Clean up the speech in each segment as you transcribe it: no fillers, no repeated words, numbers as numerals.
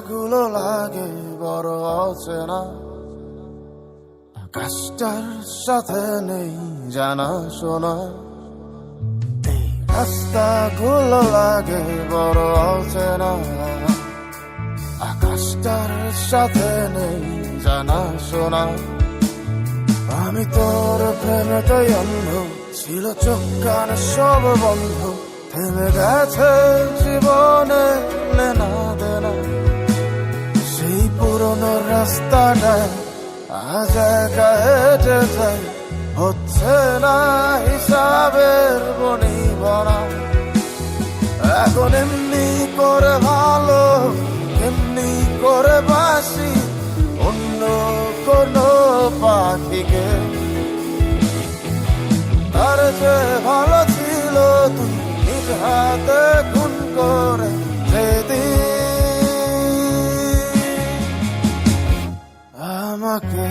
রাস্তাগুলো লাগে বড় অচেনা, আকাশটার সাথে নেই জানা শোনা। এই রাস্তাগুলো লাগে বড় অচেনা, আকাশটার সাথে নেই জানা শোনা। আমি তোর প্রেমেতেই অন্ধ, ছিল চোখ কান সব বন্ধ, থেমে গেছে জীবনে লেনা দেনা। সেই পুরনো রাস্তাটায় আজ একা হেঁটে যাই, হচ্ছে না হিসাবের বনিবনা। এখন এমনি করে ভালো, এমনি করে বাসি অন্য কোনো পাখিকে। তার যে ভালো ছিল তুই নিজ হাতে খুন করে যেদিন আমাকে।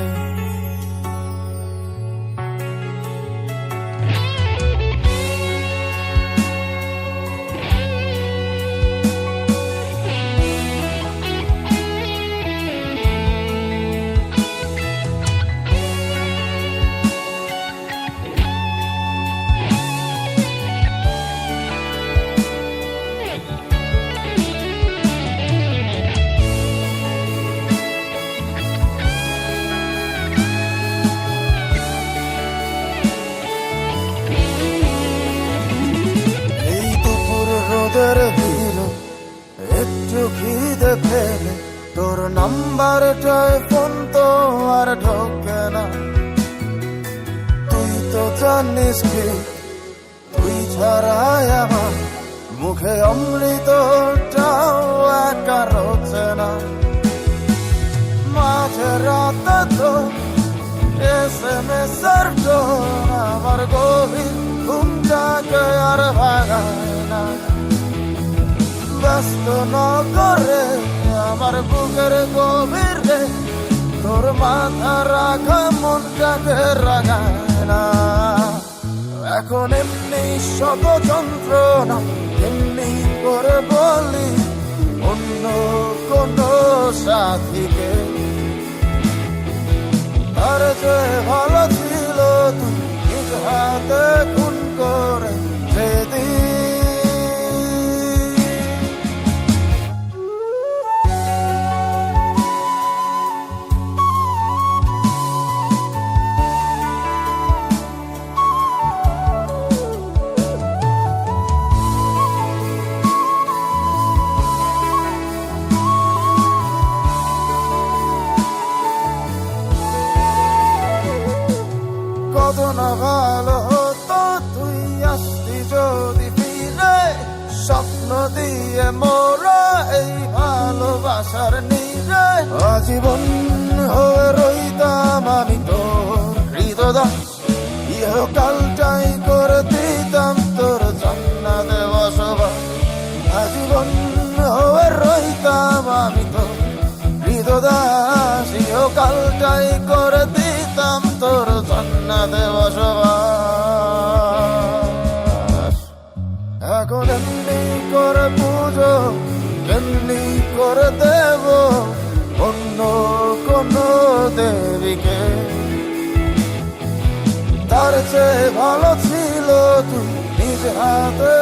একটু খিদে পেলে তোর নাম্বারটায় ফোন তো আর ঢোকে না। তুই তো জানিস কি, তুই ছাড়াই আমার মুখে অমৃতটাও একা রোচে না। মাঝে রাতে তো SMS-এর টোন আমার গভীর ঘুমটাকে আর ভাগায় না। ব্যস্ত ন করে আমার বুকের গভীরে তোর মাথা রাখা মনটাকে রাগায় না। এখন এমনি শত যন্ত্রণা, এমনি করে বলি অন্য কোনো সাথীকে। আর যে ভালো ছিল তুই নিজ হাতে খুন করে যেদিন কত না ভালো হতো তুই আসতি যদি ফিরে। স্বপ্ন দিয়ে মোরা এই ভালোবাসার নীড়ে আজীবন হয়ে রইতাম আমি তোর হৃদয়। ইহকালটাই করে দিতাম তোর জান্নাতে বসবাস। আজীবন হয়ে রইতাম আমি তোর হৃদয়, ইহকালটাই করে দিতাম তোর জান্নাতে বসবাস। এখন এমনি করে পুজো, এমনি করে দেব অন্য কোনো দেবীকে। তার চেয়ে ভালো ছিল তুই নিজ হাতে